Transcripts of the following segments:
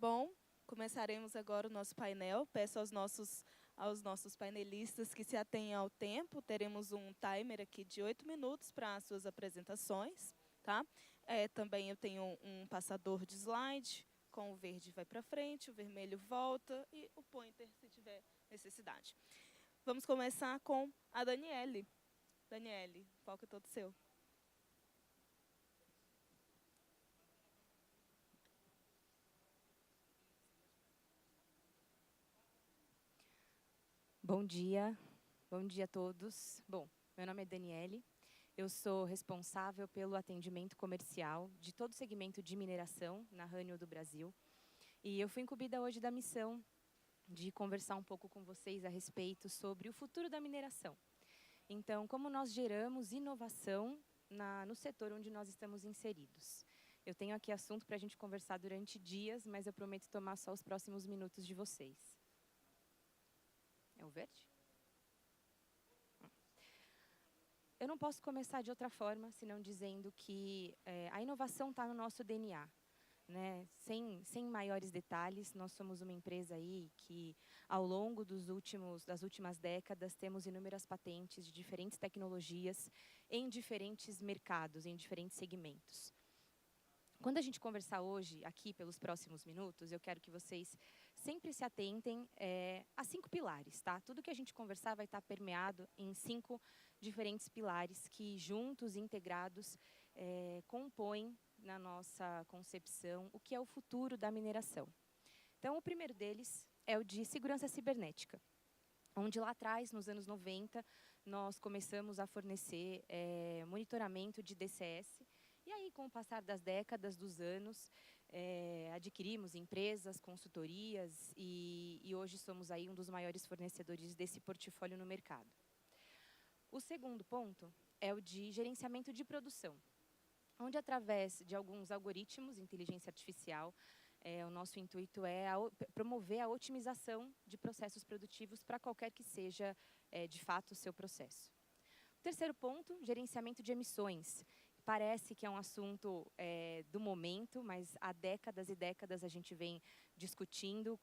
Bom, começaremos agora o nosso painel. Peço aos nossos painelistas que se atenham ao tempo. Teremos um timer aqui de 8 minutos para as suas apresentações. Tá? Também eu tenho um passador de slide, com o verde vai para frente, o vermelho volta e o pointer se tiver necessidade. Vamos começar com a Daniele. Daniele, o palco é todo seu. Bom dia a todos. Bom, meu nome é Daniele, eu sou responsável pelo atendimento comercial de todo o segmento de mineração na Rânio do Brasil. E eu fui incumbida hoje da missão de conversar um pouco com vocês a respeito sobre o futuro da mineração. Então, como nós geramos inovação no setor onde nós estamos inseridos. Eu tenho aqui assunto para a gente conversar durante dias, mas eu prometo tomar só os próximos minutos de vocês. É o verde? Eu não posso começar de outra forma, senão dizendo que a inovação está no nosso DNA. Né? Sem maiores detalhes, nós somos uma empresa aí que, ao longo das últimas décadas, temos inúmeras patentes de diferentes tecnologias em diferentes mercados, em diferentes segmentos. Quando a gente conversar hoje, aqui pelos próximos minutos, eu quero que vocês sempre se atentem a 5 pilares. Tá? Tudo que a gente conversar vai estar permeado em 5 diferentes pilares que, juntos, integrados, compõem, na nossa concepção, o que é o futuro da mineração. Então, o primeiro deles é o de segurança cibernética, onde lá atrás, nos anos 90, nós começamos a fornecer monitoramento de DCS. E aí, com o passar das décadas, dos anos, adquirimos empresas, consultorias e hoje somos aí um dos maiores fornecedores desse portfólio no mercado. O segundo ponto é o de gerenciamento de produção, onde, através de alguns algoritmos de inteligência artificial, o nosso intuito é promover a otimização de processos produtivos para qualquer que seja, de fato, o seu processo. O terceiro ponto, gerenciamento de emissões. Parece que é um assunto do momento, mas há décadas e décadas a gente vem discutindo,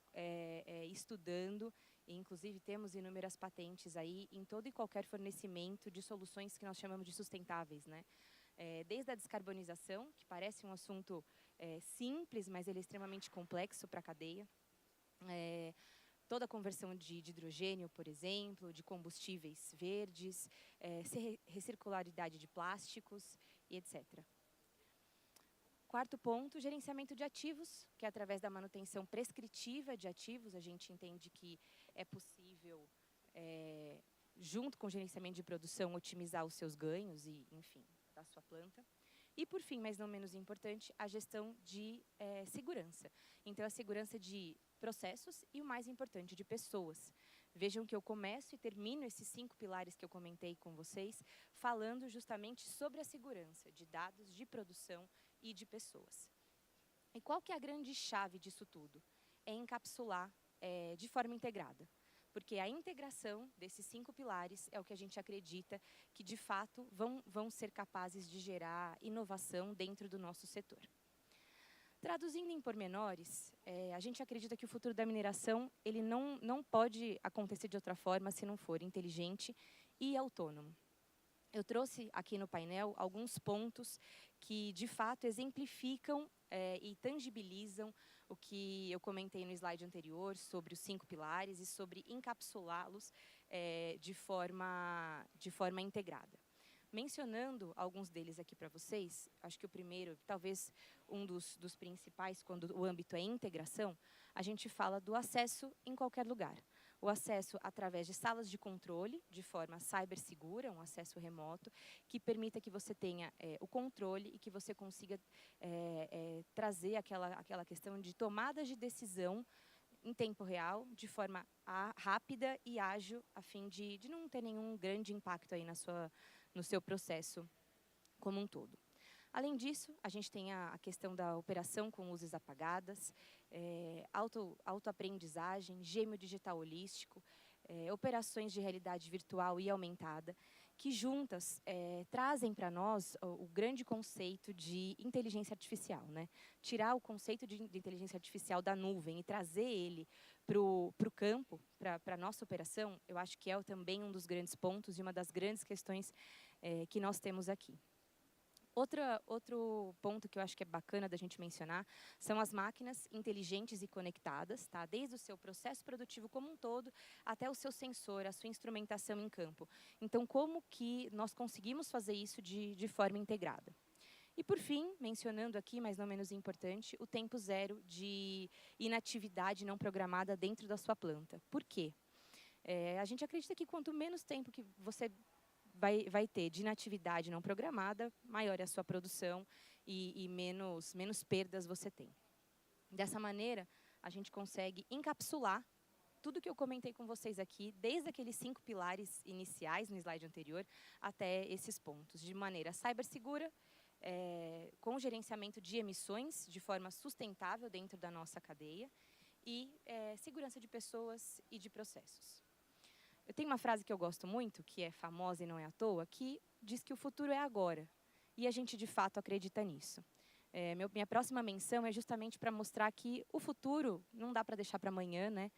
estudando, e inclusive temos inúmeras patentes aí em todo e qualquer fornecimento de soluções que nós chamamos de sustentáveis, né? Desde a descarbonização, que parece um assunto simples, mas ele é extremamente complexo para a cadeia. Toda a conversão de hidrogênio, por exemplo, de combustíveis verdes, recircularidade de plásticos e etc. Quarto ponto, gerenciamento de ativos, que através da manutenção prescritiva de ativos, a gente entende que é possível, junto com o gerenciamento de produção, otimizar os seus ganhos e, enfim, da sua planta. E, por fim, mas não menos importante, a gestão de segurança. Então, a segurança de processos e, o mais importante, de pessoas. Vejam que eu começo e termino esses 5 pilares que eu comentei com vocês, falando justamente sobre a segurança de dados, de produção e de pessoas. E qual que é a grande chave disso tudo? É encapsular de forma integrada. Porque a integração desses 5 pilares é o que a gente acredita que, de fato, vão ser capazes de gerar inovação dentro do nosso setor. Traduzindo em pormenores, a gente acredita que o futuro da mineração ele não pode acontecer de outra forma se não for inteligente e autônomo. Eu trouxe aqui no painel alguns pontos que, de fato, exemplificam e tangibilizam o que eu comentei no slide anterior sobre os 5 pilares e sobre encapsulá-los de forma integrada. Mencionando alguns deles aqui para vocês, acho que o primeiro, talvez um dos principais, quando o âmbito é integração, a gente fala do acesso em qualquer lugar. O acesso através de salas de controle, de forma cibersegura, um acesso remoto, que permita que você tenha o controle e que você consiga trazer aquela questão de tomadas de decisão em tempo real, de forma rápida e ágil, a fim de não ter nenhum grande impacto aí no seu processo como um todo. Além disso, a gente tem a questão da operação com luzes apagadas, autoaprendizagem, gêmeo digital holístico, operações de realidade virtual e aumentada, que juntas trazem para nós o grande conceito de inteligência artificial, né? Tirar o conceito de inteligência artificial da nuvem e trazer ele para o campo, para a nossa operação, eu acho que é também um dos grandes pontos e uma das grandes questões que nós temos aqui. Outro ponto que eu acho que é bacana da gente mencionar são as máquinas inteligentes e conectadas, tá? Desde o seu processo produtivo como um todo até o seu sensor, a sua instrumentação em campo. Então, como que nós conseguimos fazer isso de forma integrada? E, por fim, mencionando aqui, mas não menos importante, o tempo zero de inatividade não programada dentro da sua planta. Por quê? A gente acredita que quanto menos tempo que você vai ter de inatividade não programada, maior é a sua produção e menos perdas você tem. Dessa maneira, a gente consegue encapsular tudo que eu comentei com vocês aqui, desde aqueles 5 pilares iniciais no slide anterior, até esses pontos, de maneira cibersegura, com gerenciamento de emissões de forma sustentável dentro da nossa cadeia e segurança de pessoas e de processos. Eu tenho uma frase que eu gosto muito, que é famosa e não é à toa, que diz que o futuro é agora. E a gente, de fato, acredita nisso. Minha próxima menção é justamente para mostrar que o futuro não dá para deixar para amanhã, né?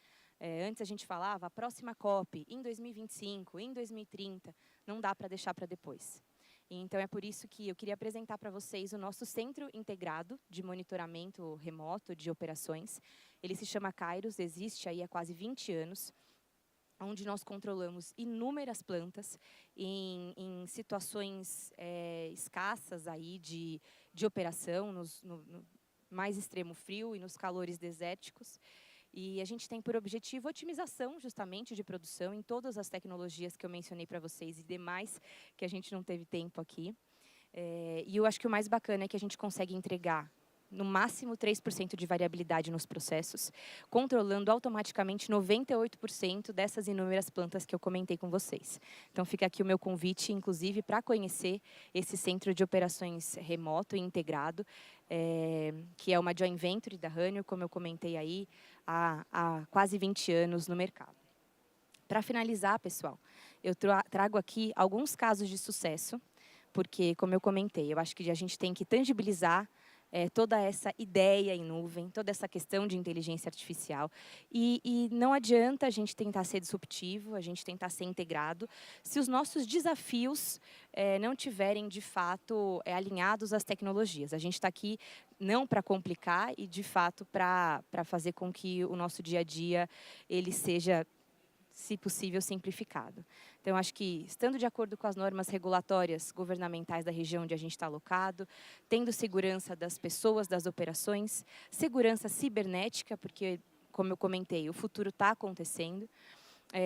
Antes a gente falava, a próxima COP, em 2025, em 2030, não dá para deixar para depois. Então, é por isso que eu queria apresentar para vocês o nosso Centro Integrado de Monitoramento Remoto de Operações. Ele se chama Kairos, existe aí há quase 20 anos, onde nós controlamos inúmeras plantas em situações escassas aí de operação, no mais extremo frio e nos calores desérticos. E a gente tem por objetivo a otimização, justamente, de produção em todas as tecnologias que eu mencionei para vocês e demais que a gente não teve tempo aqui. E eu acho que o mais bacana é que a gente consegue entregar no máximo 3% de variabilidade nos processos, controlando automaticamente 98% dessas inúmeras plantas que eu comentei com vocês. Então, fica aqui o meu convite, inclusive, para conhecer esse centro de operações remoto e integrado, que é uma joint venture da Honeywell, como eu comentei aí, há quase 20 anos no mercado. Para finalizar, pessoal, eu trago aqui alguns casos de sucesso, porque, como eu comentei, eu acho que a gente tem que tangibilizar toda essa ideia em nuvem, toda essa questão de inteligência artificial. E não adianta a gente tentar ser disruptivo, a gente tentar ser integrado, se os nossos desafios não tiverem, de fato, alinhados às tecnologias. A gente está aqui não para complicar e, de fato, para fazer com que o nosso dia a dia ele seja, se possível, simplificado. Então, acho que, estando de acordo com as normas regulatórias governamentais da região onde a gente está alocado, tendo segurança das pessoas, das operações, segurança cibernética, porque, como eu comentei, o futuro está acontecendo,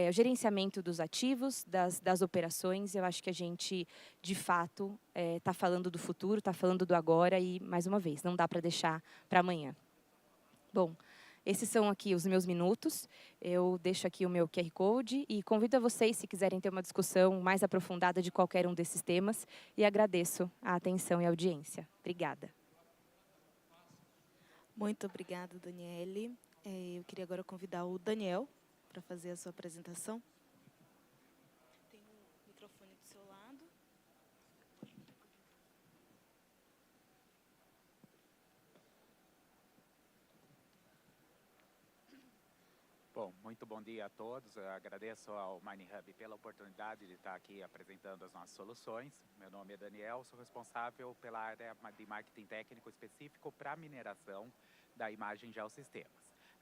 o gerenciamento dos ativos, das operações, eu acho que a gente, de fato, está falando do futuro, está falando do agora e, mais uma vez, não dá para deixar para amanhã. Bom, esses são aqui os meus minutos. Eu deixo aqui o meu QR Code e convido a vocês, se quiserem ter uma discussão mais aprofundada de qualquer um desses temas, e agradeço a atenção e a audiência. Obrigada. Muito obrigada, Daniele. Eu queria agora convidar o Daniel para fazer a sua apresentação. Tem um microfone do seu lado. Bom, muito bom dia a todos. Eu agradeço ao MineHub pela oportunidade de estar aqui apresentando as nossas soluções. Meu nome é Daniel, sou responsável pela área de marketing técnico específico para mineração da Imagem Geosistemas.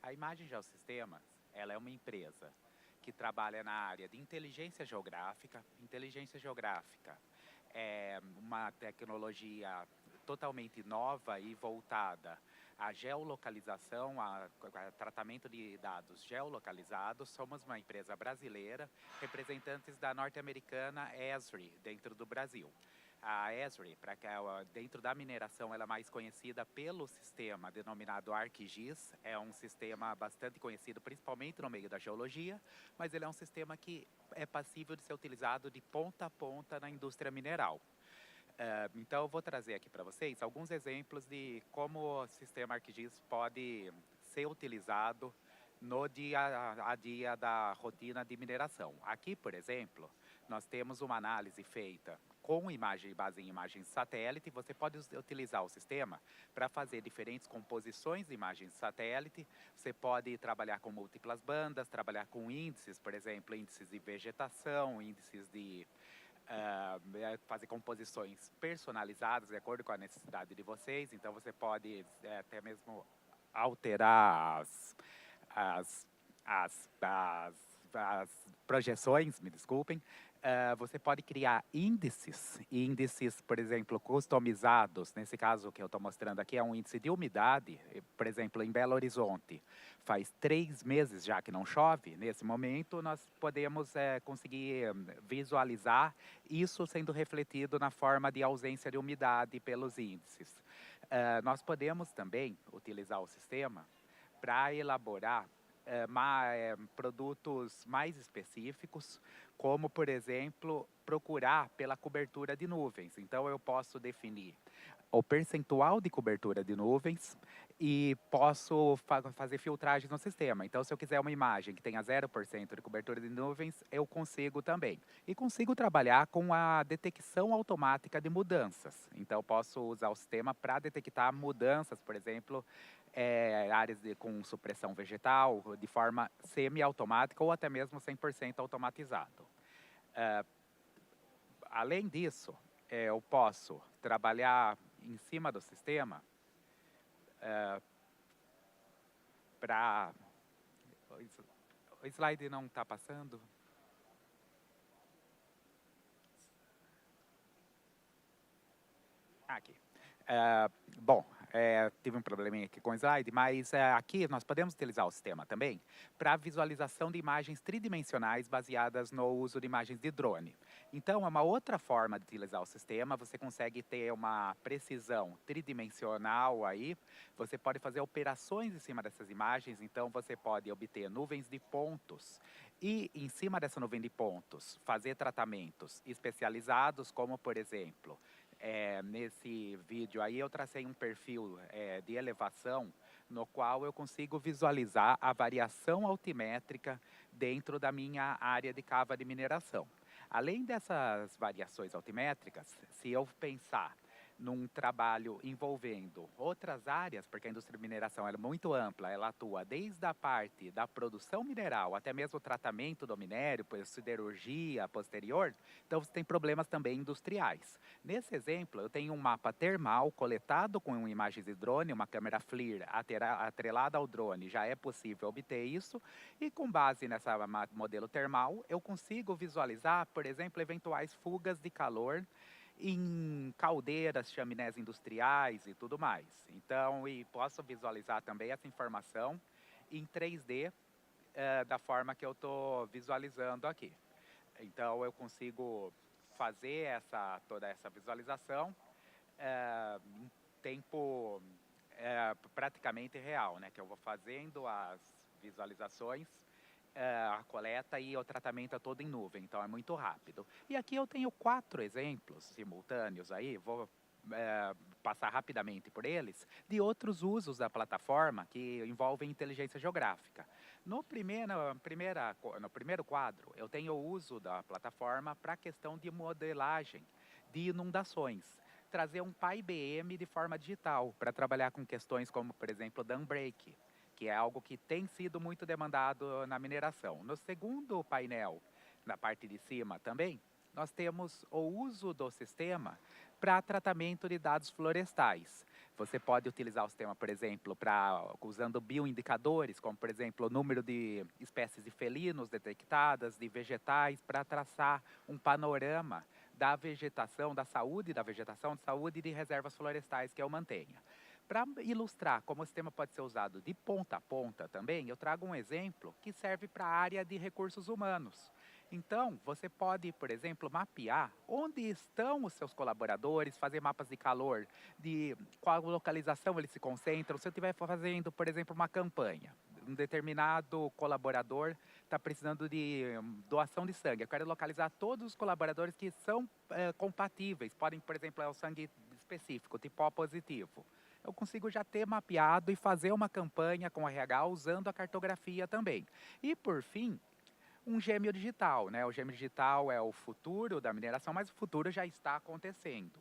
A Imagem Geosistemas, ela é uma empresa que trabalha na área de inteligência geográfica. Inteligência geográfica é uma tecnologia totalmente nova e voltada à geolocalização, a tratamento de dados geolocalizados. Somos uma empresa brasileira, representantes da norte-americana Esri, dentro do Brasil. A Esri, dentro da mineração, ela é mais conhecida pelo sistema denominado ArcGIS. É um sistema bastante conhecido, principalmente no meio da geologia, mas ele é um sistema que é passível de ser utilizado de ponta a ponta na indústria mineral. Então, eu vou trazer aqui para vocês alguns exemplos de como o sistema ArcGIS pode ser utilizado no dia a dia da rotina de mineração. Aqui, por exemplo, nós temos uma análise feita com imagem base em imagens de satélite. Você pode utilizar o sistema para fazer diferentes composições de imagens de satélite. Você pode trabalhar com múltiplas bandas, trabalhar com índices, por exemplo, índices de vegetação, índices de fazer composições personalizadas de acordo com a necessidade de vocês. Então você pode até mesmo alterar as projeções, me desculpem. Você pode criar índices, por exemplo, customizados. Nesse caso que eu estou mostrando aqui é um índice de umidade. Por exemplo, em Belo Horizonte, faz 3 meses já que não chove. Nesse momento, nós podemos conseguir visualizar isso sendo refletido na forma de ausência de umidade pelos índices. Nós podemos também utilizar o sistema para elaborar produtos mais específicos, como, por exemplo, procurar pela cobertura de nuvens. Então, eu posso definir o percentual de cobertura de nuvens e posso fazer filtragem no sistema. Então, se eu quiser uma imagem que tenha 0% de cobertura de nuvens, eu consigo também. E consigo trabalhar com a detecção automática de mudanças. Então, eu posso usar o sistema para detectar mudanças, por exemplo, áreas com supressão vegetal, de forma semi-automática ou até mesmo 100% automatizado. Além disso, eu posso trabalhar em cima do sistema para... O slide não está passando? Aqui. Bom, tive um probleminha aqui com o slide, mas aqui nós podemos utilizar o sistema também para visualização de imagens tridimensionais baseadas no uso de imagens de drone. Então, é uma outra forma de utilizar o sistema. Você consegue ter uma precisão tridimensional aí. Você pode fazer operações em cima dessas imagens. Então, você pode obter nuvens de pontos e, em cima dessa nuvem de pontos, fazer tratamentos especializados, como, por exemplo, nesse vídeo aí eu tracei um perfil de elevação no qual eu consigo visualizar a variação altimétrica dentro da minha área de cava de mineração. Além dessas variações altimétricas, se eu pensar num trabalho envolvendo outras áreas, porque a indústria de mineração é muito ampla, ela atua desde a parte da produção mineral até mesmo o tratamento do minério, siderurgia posterior, então você tem problemas também industriais. Nesse exemplo, eu tenho um mapa termal coletado com imagens de drone, uma câmera FLIR atrelada ao drone, já é possível obter isso, e com base nessa modelo termal, eu consigo visualizar, por exemplo, eventuais fugas de calor em caldeiras, chaminés industriais e tudo mais. Então, e posso visualizar também essa informação em 3D da forma que eu estou visualizando aqui. Então, eu consigo fazer toda essa visualização em tempo praticamente real, né? Que eu vou fazendo as visualizações, a coleta e o tratamento é todo em nuvem, então é muito rápido. E aqui eu tenho 4 exemplos simultâneos aí, vou passar rapidamente por eles, de outros usos da plataforma que envolvem inteligência geográfica. No primeiro quadro, eu tenho o uso da plataforma para a questão de modelagem de inundações. Trazer um PyBM de forma digital para trabalhar com questões como, por exemplo, dam break, que é algo que tem sido muito demandado na mineração. No segundo painel, na parte de cima também, nós temos o uso do sistema para tratamento de dados florestais. Você pode utilizar o sistema, por exemplo, usando bioindicadores, como, por exemplo, o número de espécies de felinos detectadas, de vegetais, para traçar um panorama da vegetação, da saúde da vegetação, de saúde de reservas florestais que eu mantenha. Para ilustrar como o sistema pode ser usado de ponta a ponta também, eu trago um exemplo que serve para a área de recursos humanos. Então, você pode, por exemplo, mapear onde estão os seus colaboradores, fazer mapas de calor, de qual localização eles se concentram. Se eu estiver fazendo, por exemplo, uma campanha, um determinado colaborador está precisando de doação de sangue. Eu quero localizar todos os colaboradores que são compatíveis. Podem, por exemplo, é o sangue específico, tipo O positivo. Eu consigo já ter mapeado e fazer uma campanha com RH usando a cartografia também. E, por fim, um gêmeo digital, né? O gêmeo digital é o futuro da mineração, mas o futuro já está acontecendo.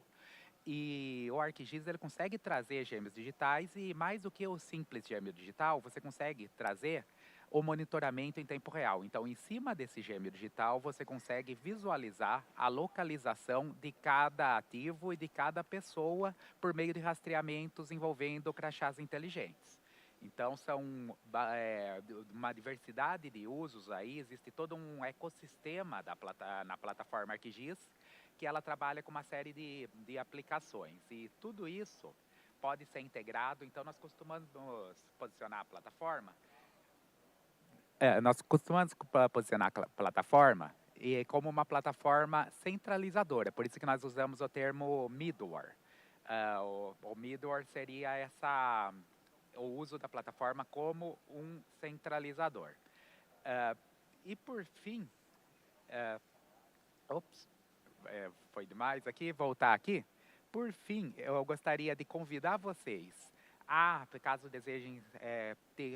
E o ArcGIS ele consegue trazer gêmeos digitais e mais do que o simples gêmeo digital, você consegue trazer o monitoramento em tempo real. Então, em cima desse gêmeo digital, você consegue visualizar a localização de cada ativo e de cada pessoa por meio de rastreamentos envolvendo crachás inteligentes. Então, são uma diversidade de usos aí, existe todo um ecossistema na plataforma ArcGIS, que ela trabalha com uma série de aplicações. E tudo isso pode ser integrado, então nós costumamos posicionar a plataforma. Nós costumamos posicionar a plataforma como uma plataforma centralizadora, por isso que nós usamos o termo middleware. O middleware seria o uso da plataforma como um centralizador. E por fim, foi demais aqui, voltar aqui. Por fim, eu gostaria de convidar vocês caso desejem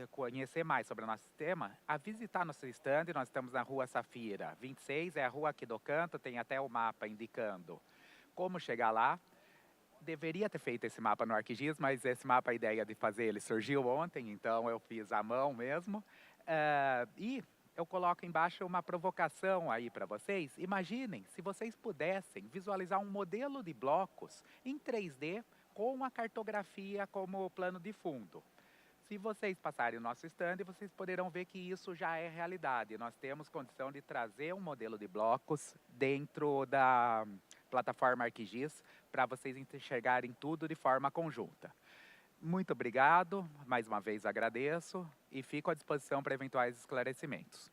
conhecer mais sobre o nosso sistema, a visitar nosso stand. Nós estamos na Rua Safira 26, é a rua aqui do canto, tem até o mapa indicando como chegar lá. Deveria ter feito esse mapa no ArcGIS, mas esse mapa, a ideia de fazer ele surgiu ontem, então eu fiz à mão mesmo. E eu coloco embaixo uma provocação aí para vocês. Imaginem se vocês pudessem visualizar um modelo de blocos em 3D com a cartografia como plano de fundo. Se vocês passarem o nosso stand, vocês poderão ver que isso já é realidade. Nós temos condição de trazer um modelo de blocos dentro da plataforma ArcGIS para vocês enxergarem tudo de forma conjunta. Muito obrigado, mais uma vez agradeço e fico à disposição para eventuais esclarecimentos.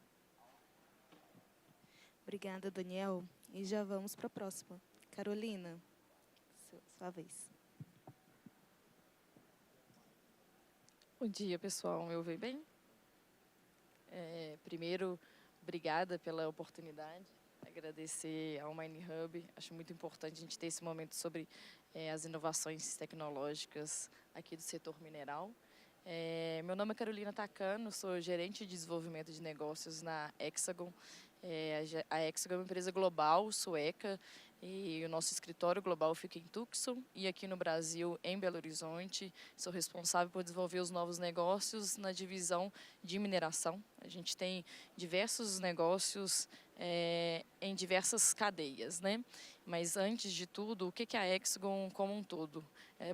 Obrigada, Daniel. E já vamos para a próxima. Carolina, sua vez. Bom dia, pessoal. Me ouvem bem? Primeiro, obrigada pela oportunidade. Agradecer ao MineHub. Acho muito importante a gente ter esse momento sobre as inovações tecnológicas aqui do setor mineral. Meu nome é Carolina Takano, sou gerente de desenvolvimento de negócios na Hexagon. A Hexagon é uma empresa global, sueca, e o nosso escritório global fica em Tucson e aqui no Brasil, em Belo Horizonte. Sou responsável por desenvolver os novos negócios na divisão de mineração. A gente tem diversos negócios em diversas cadeias, né? Mas antes de tudo, o que é a Hexagon como um todo?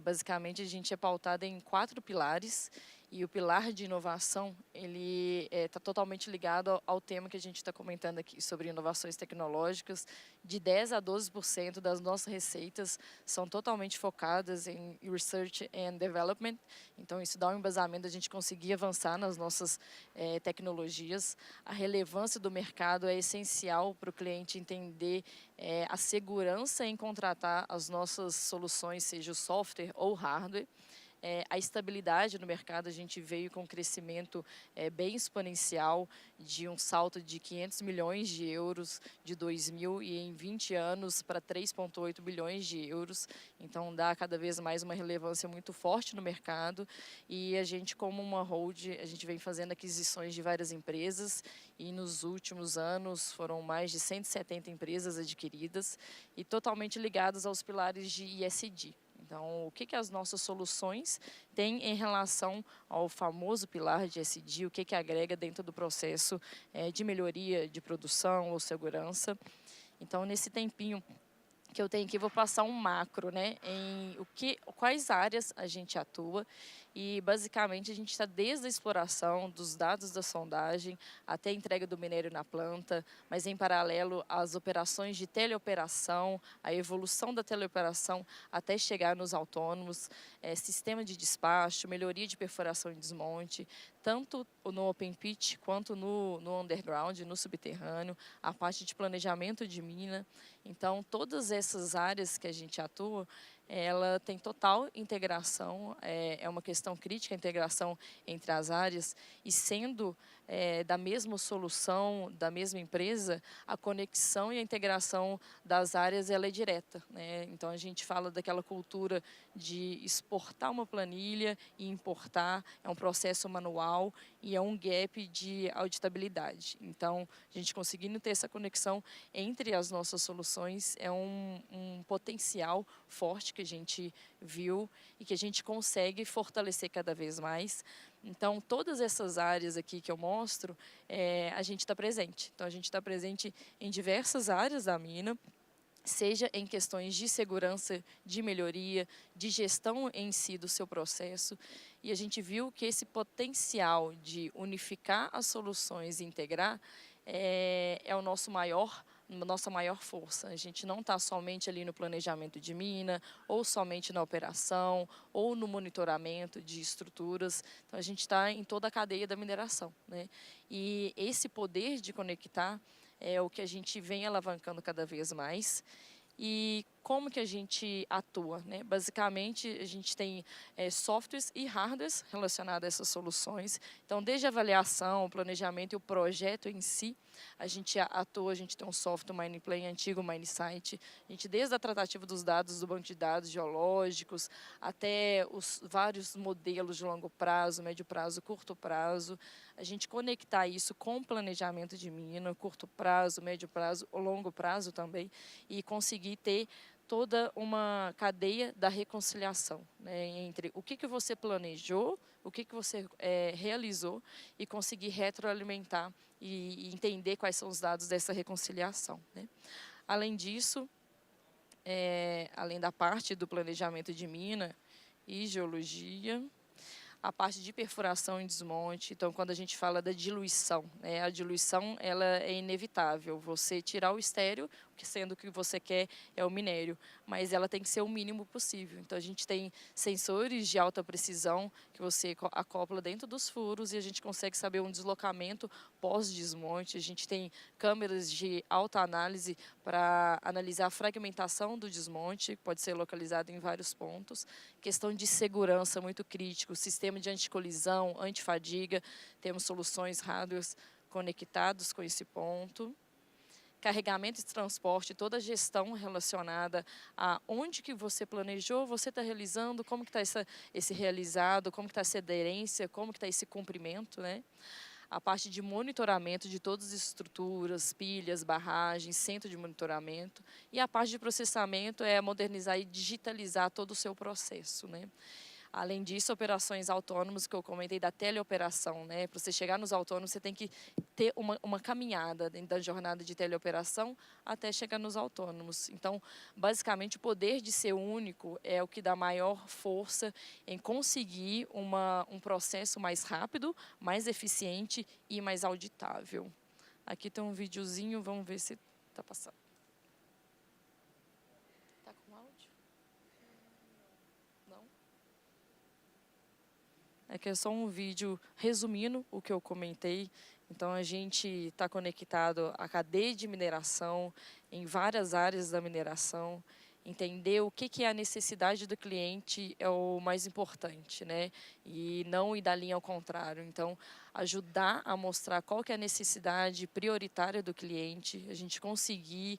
Basicamente, a gente é pautado em 4 pilares. E o pilar de inovação, ele está totalmente ligado ao tema que a gente está comentando aqui, sobre inovações tecnológicas. De 10% a 12% das nossas receitas são totalmente focadas em Research and Development. Então, isso dá um embasamento da gente conseguir avançar nas nossas tecnologias. A relevância do mercado é essencial para o cliente entender a segurança em contratar as nossas soluções, seja o software ou hardware. A estabilidade no mercado, a gente veio com um crescimento bem exponencial, de um salto de 500 milhões de euros de 2000 e em 20 anos para 3,8 bilhões de euros. Então, dá cada vez mais uma relevância muito forte no mercado. E a gente, como uma hold, a gente vem fazendo aquisições de várias empresas e nos últimos anos foram mais de 170 empresas adquiridas e totalmente ligadas aos pilares de ESG. Então, o que as nossas soluções têm em relação ao famoso pilar de ESG, o que agrega dentro do processo de melhoria de produção ou segurança. Então, nesse tempinho que eu tenho aqui, vou passar um macro, né, em quais áreas a gente atua. E, basicamente, a gente está desde a exploração dos dados da sondagem até a entrega do minério na planta, mas, em paralelo, as operações de teleoperação, a evolução da teleoperação até chegar nos autônomos, sistema de despacho, melhoria de perfuração e desmonte, tanto no open pit quanto no underground, no subterrâneo, a parte de planejamento de mina. Então, todas essas áreas que a gente atua, ela tem total integração, é uma questão crítica a integração entre as áreas, e sendo da mesma solução, da mesma empresa, a conexão e a integração das áreas ela é direta, né? Então, a gente fala daquela cultura de exportar uma planilha e importar, é um processo manual e é um gap de auditabilidade. Então, a gente conseguindo ter essa conexão entre as nossas soluções é um potencial forte que a gente viu e que a gente consegue fortalecer cada vez mais. Então, todas essas áreas aqui que eu mostro, a gente está presente. Então, a gente está presente em diversas áreas da mina, seja em questões de segurança, de melhoria, de gestão em si do seu processo. E a gente viu que esse potencial de unificar as soluções e integrar é o nossa maior força. A gente não está somente ali no planejamento de mina, ou somente na operação, ou no monitoramento de estruturas. Então, a gente está em toda a cadeia da mineração, né? E esse poder de conectar é o que a gente vem alavancando cada vez mais. E como que a gente atua, né? Basicamente, a gente tem softwares e hardwares relacionados a essas soluções. Então, desde a avaliação, o planejamento e o projeto em si, a gente atua, a gente tem um software, o MinePlan, antigo MineSight. A gente, desde a tratativa dos dados do banco de dados geológicos, até os vários modelos de longo prazo, médio prazo, curto prazo, a gente conectar isso com planejamento de mina, curto prazo, médio prazo, longo prazo também, e conseguir ter toda uma cadeia da reconciliação, né, entre o que você planejou, o que você realizou e conseguir retroalimentar e entender quais são os dados dessa reconciliação, né. Além disso, além da parte do planejamento de mina e geologia, a parte de perfuração e desmonte. Então, quando a gente fala da diluição, né, a diluição ela é inevitável. Você tirar o estéreo, sendo que você quer é o minério, mas ela tem que ser o mínimo possível. Então, a gente tem sensores de alta precisão que você acopla dentro dos furos e a gente consegue saber um deslocamento pós-desmonte. A gente tem câmeras de alta análise para analisar a fragmentação do desmonte, que pode ser localizado em vários pontos. Questão de segurança muito crítico, sistema de anticolisão, antifadiga, temos soluções hardware conectados com esse ponto. Carregamento e transporte, toda a gestão relacionada a onde que você planejou, você está realizando, como que está esse realizado, como que está essa aderência, como que está esse cumprimento, né? A parte de monitoramento de todas as estruturas, pilhas, barragens, centro de monitoramento. E a parte de processamento é modernizar e digitalizar todo o seu processo, né? Além disso, operações autônomas, que eu comentei da teleoperação, né? Para você chegar nos autônomos, você tem que ter uma caminhada dentro da jornada de teleoperação até chegar nos autônomos. Então, basicamente, o poder de ser único é o que dá maior força em conseguir um processo mais rápido, mais eficiente e mais auditável. Aqui tem um videozinho, vamos ver se está passando. Está com áudio? Não? Aqui é só um vídeo resumindo o que eu comentei. Então, a gente está conectado à cadeia de mineração, em várias áreas da mineração. Entender o que é a necessidade do cliente é o mais importante, né? E não ir da linha ao contrário. Então, ajudar a mostrar qual que é a necessidade prioritária do cliente, a gente conseguir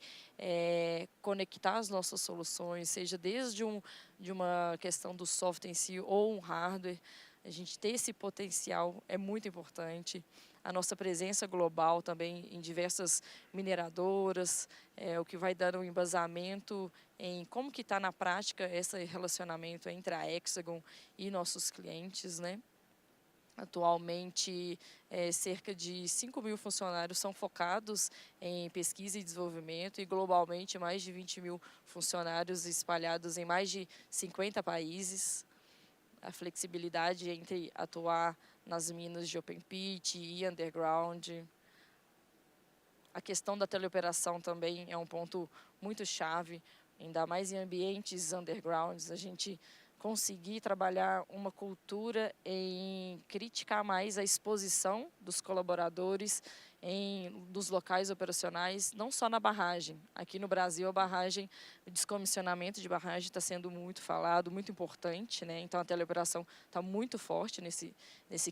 conectar as nossas soluções, seja desde de uma questão do software em si ou um hardware. A gente ter esse potencial é muito importante. A nossa presença global também em diversas mineradoras, o que vai dar um embasamento em como que está na prática esse relacionamento entre a Hexagon e nossos clientes, né? Atualmente, cerca de 5.000 funcionários são focados em pesquisa e desenvolvimento e globalmente mais de 20.000 funcionários espalhados em mais de 50 países. A flexibilidade entre atuar nas minas de open pit e underground. A questão da teleoperação também é um ponto muito chave, ainda mais em ambientes undergrounds, a gente conseguir trabalhar uma cultura em criticar mais a exposição dos colaboradores dos locais operacionais, não só na barragem. Aqui no Brasil, a barragem, o descomissionamento de barragem está sendo muito falado, muito importante, né? Então, a teleoperação está muito forte nesse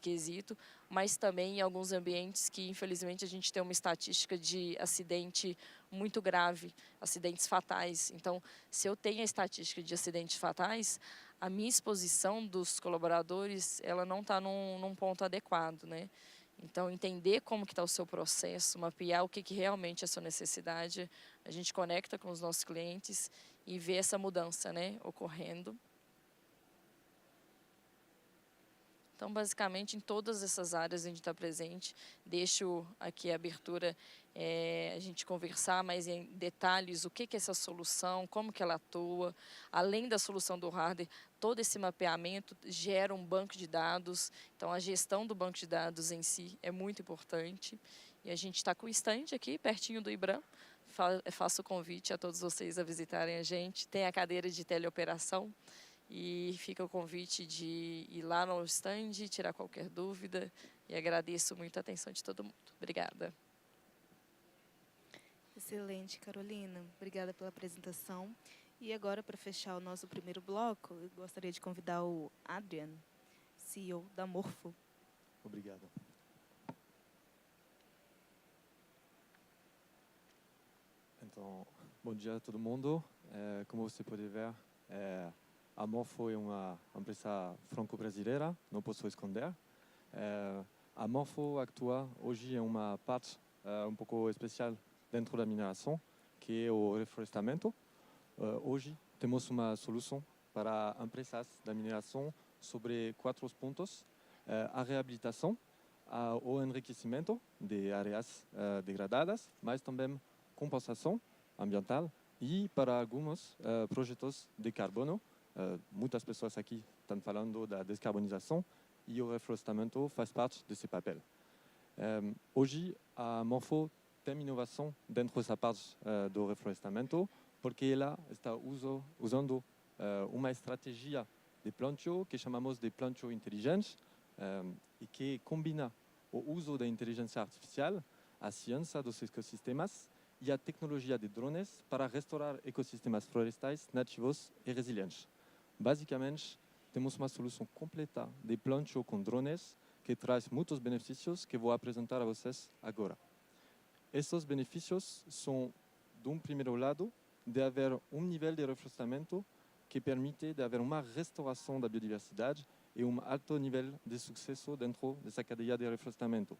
quesito, mas também em alguns ambientes que, infelizmente, a gente tem uma estatística de acidente muito grave, acidentes fatais. Então, se eu tenho a estatística de acidentes fatais, a minha exposição dos colaboradores, ela não está num ponto adequado, né? Então, entender como que está o seu processo, mapear o que realmente é a sua necessidade, a gente conecta com os nossos clientes e vê essa mudança, né, ocorrendo. Então, basicamente, em todas essas áreas a gente está presente. Deixo aqui a abertura, a gente conversar mais em detalhes o que é essa solução, como que ela atua. Além da solução do hardware, todo esse mapeamento gera um banco de dados. Então, a gestão do banco de dados em si é muito importante. E a gente está com o stand aqui, pertinho do IBRAM. Faço o convite a todos vocês a visitarem a gente. Tem a cadeira de teleoperação. E fica o convite de ir lá no stand, tirar qualquer dúvida. E agradeço muito a atenção de todo mundo. Obrigada. Excelente, Carolina. Obrigada pela apresentação. E agora, para fechar o nosso primeiro bloco, eu gostaria de convidar o Adrian, CEO da Morfo. Obrigado. Então, bom dia a todo mundo. Como você pode ver, a Morfo é uma empresa franco-brasileira, não posso esconder. A Morfo atua hoje em uma parte um pouco especial dentro da mineração, que é o reflorestamento. Hoje temos uma solução para empresas da mineração sobre 4 pontos: a reabilitação, o enriquecimento de áreas degradadas, mas também compensação ambiental e para alguns projetos de carbono. Muitas pessoas aqui estão falando da descarbonização e o reflorestamento faz parte desse papel. Hoje, a Morfo tem inovação dentro dessa parte do reflorestamento, porque ela está usando uma estratégia de plantio que chamamos de plantio inteligente e que combina o uso da inteligência artificial, a ciência dos ecossistemas e a tecnologia de drones para restaurar ecossistemas florestais nativos e resilientes. Basicamente, temos uma solução completa de plantio com drones que traz muitos benefícios que vou apresentar a vocês agora. Esses benefícios são, de um primeiro lado, de haver um nível de reflorestamento que permite de haver uma restauração da biodiversidade e um alto nível de sucesso dentro dessa cadeia de reflorestamento.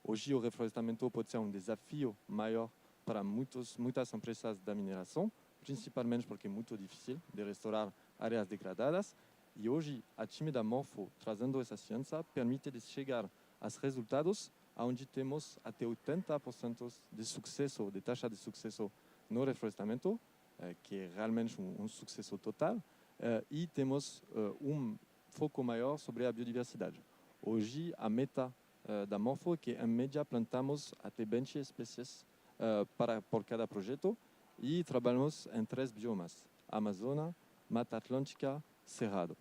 Hoje, o reflorestamento pode ser um desafio maior para muitas empresas da mineração, principalmente porque é muito difícil de restaurar áreas degradadas. E hoje, a time da Morfo, trazendo essa ciência, permite de chegar aos resultados onde temos até 80% de sucesso, de taxa de sucesso no reflorestamento, que é realmente um sucesso total, e temos um foco maior sobre a biodiversidade. Hoje, a meta da Morfo é que, em média, plantamos até 20 espécies por cada projeto e trabalhamos em 3 biomas: Amazônia, Mata Atlântica, Cerrado.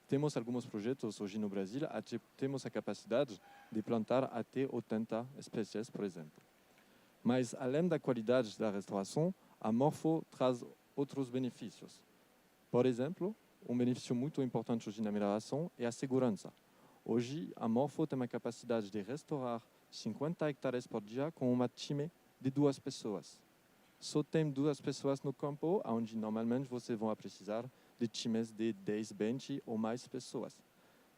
Temos alguns projetos hoje no Brasil, temos a capacidade de plantar até 80 espécies, por exemplo. Mas, além da qualidade da restauração, a Morfo traz outros benefícios. Por exemplo, um benefício muito importante hoje na mineração é a segurança. Hoje, a Morfo tem a capacidade de restaurar 50 hectares por dia com uma time de 2 pessoas. Só tem 2 pessoas no campo, onde normalmente vocês vão precisar de times de 10, 20 ou mais pessoas.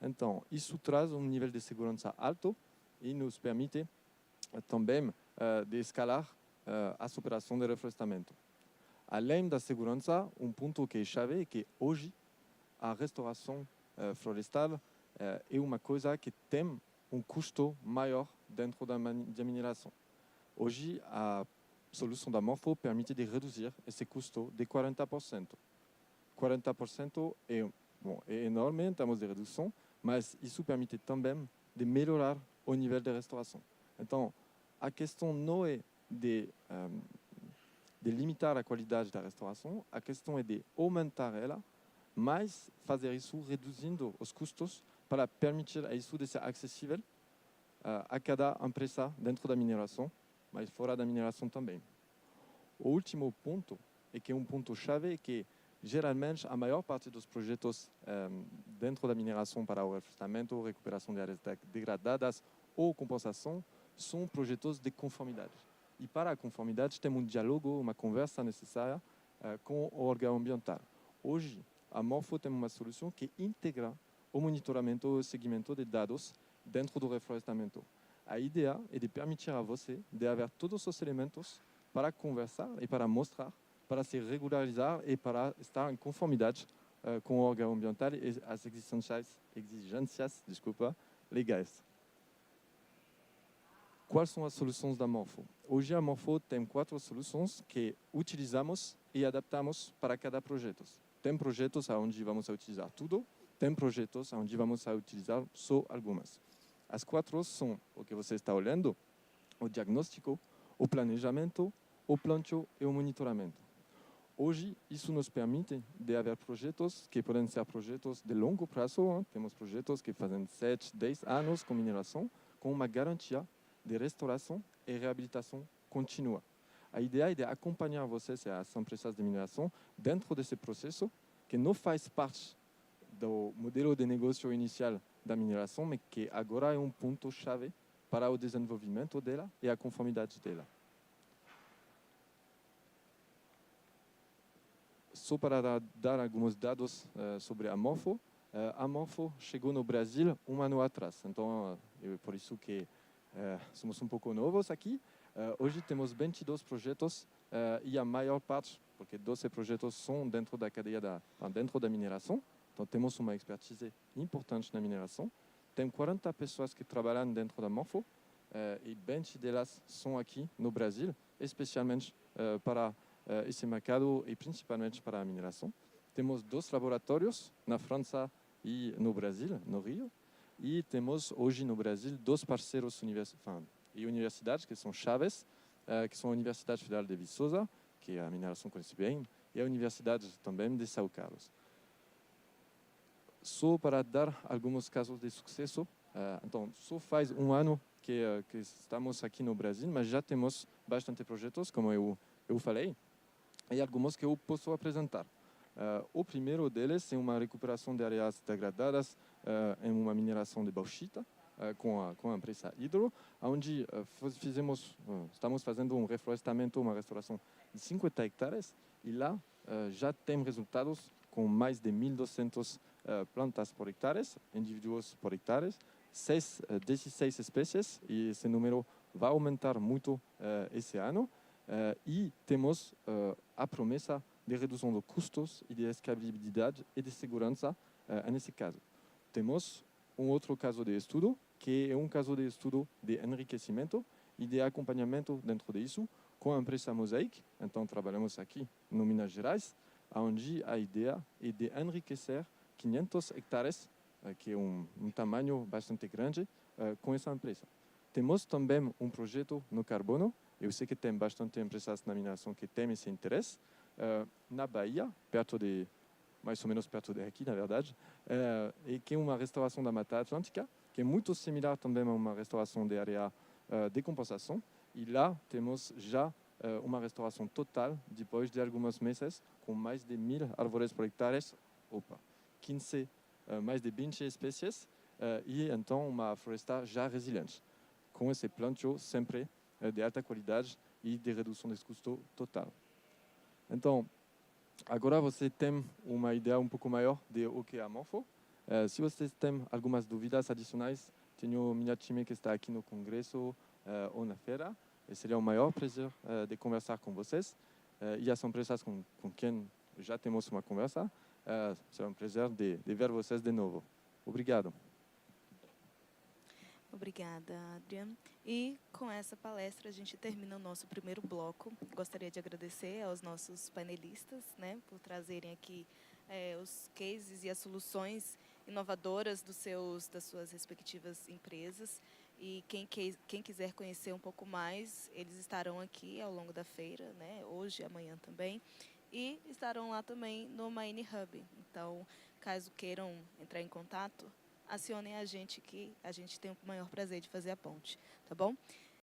Então, isso traz um nível de segurança alto e nos permite também de escalar as operações de reflorestamento. Além da segurança, um ponto que é chave é que hoje a restauração florestal é uma coisa que tem um custo maior dentro da mineração. Hoje, a solução da Morfo permite de reduzir esse custo de 40%. 40% é enorme em termos de redução, mas isso permite também de melhorar o nível de restauração. Então, a questão não é de limitar a qualidade da restauração, a questão é de aumentar ela, mas fazer isso reduzindo os custos para permitir a isso de ser acessível a cada empresa dentro da mineração, mas fora da mineração também. O último ponto, e que é um ponto-chave, é que geralmente a maior parte dos projetos dentro da mineração para o reflorestamento, recuperação de áreas degradadas ou compensação, são projetos de conformidade. E para a conformidade tem um diálogo, uma conversa necessária com o órgão ambiental. Hoje, a Morpho tem uma solução que integra o monitoramento e o seguimento de dados dentro do reflorestamento. A ideia é de permitir a você de haver todos os elementos para conversar e para mostrar, para se regularizar e para estar em conformidade com o órgão ambiental e as exigências legais. Quais são as soluções da Morpho? Hoje a Morpho tem 4 soluções que utilizamos e adaptamos para cada projeto. Tem projetos onde vamos utilizar tudo, tem projetos onde vamos utilizar só algumas. As 4 são o que você está olhando: o diagnóstico, o planejamento, o plantio e o monitoramento. Hoje, isso nos permite de haver projetos que podem ser projetos de longo prazo. Temos projetos que fazem 7, 10 anos com mineração, com uma garantia de restauração e reabilitação contínua. A ideia é de acompanhar vocês e as empresas de mineração dentro desse processo, que não faz parte do modelo de negócio inicial da mineração, mas que agora é um ponto-chave para o desenvolvimento dela e a conformidade dela. Só para dar alguns dados sobre a Morpho. A Morpho chegou no Brasil um ano atrás, então é por isso que somos um pouco novos aqui. Hoje temos 22 projetos e a maior parte, porque 12 projetos são dentro da cadeia dentro da mineração. Então temos uma expertise importante na mineração. Tem 40 pessoas que trabalham dentro da Morpho e 20 delas são aqui no Brasil, especialmente para esse mercado e principalmente para a mineração. Temos 2 laboratórios na França e no Brasil, no Rio. E temos hoje no Brasil 2 parceiros e universidades que são chaves, que são a Universidade Federal de Viçosa, que a mineração conhece bem, e a Universidade também de São Carlos. Só para dar alguns casos de sucesso, então só faz um ano que estamos aqui no Brasil, mas já temos bastante projetos, como eu falei, e alguns que eu posso apresentar. O primeiro deles é uma recuperação de áreas degradadas em uma mineração de bauxita com a empresa Hydro, onde estamos fazendo um reflorestamento, uma restauração de 50 hectares, e lá já tem resultados com mais de 1.200 plantas por hectare, indivíduos por hectare, 16 espécies, e esse número vai aumentar muito esse ano. E temos a promessa de redução de custos e de escalabilidade e de segurança nesse caso. Temos um outro caso de estudo, que é um caso de estudo de enriquecimento e de acompanhamento dentro disso, com a empresa Mosaic. Então, trabalhamos aqui no Minas Gerais, onde a ideia é de enriquecer 500 hectares, que é um tamanho bastante grande, com essa empresa. Temos também um projeto no carbono. Eu sei que tem bastante empresas na mineração que têm esse interesse. Na Bahia, mais ou menos perto daqui, na verdade, e que é uma restauração da Mata Atlântica, que é muito similar também a uma restauração de área de compensação. E lá temos já uma restauração total, depois de alguns meses, com mais de 1.000 árvores por hectare, mais de 20 espécies, e então uma floresta já resiliente, com esse plantio sempre de alta qualidade e de redução de custo total. Então, agora você tem uma ideia um pouco maior de o que é a Morpho. Se vocês têm algumas dúvidas adicionais, tenho minha time que está aqui no congresso ou na feira. E seria o maior prazer de conversar com vocês. E as empresas com quem já temos uma conversa, será um prazer de ver vocês de novo. Obrigado. Obrigada, Adrian. E com essa palestra a gente termina o nosso primeiro bloco. Gostaria de agradecer aos nossos painelistas, né, por trazerem aqui os cases e as soluções inovadoras das suas respectivas empresas. E quem quiser conhecer um pouco mais, eles estarão aqui ao longo da feira, né, hoje e amanhã também. E estarão lá também no Mining Hub. Então, caso queiram entrar em contato, acionem a gente que a gente tem o maior prazer de fazer a ponte, tá bom?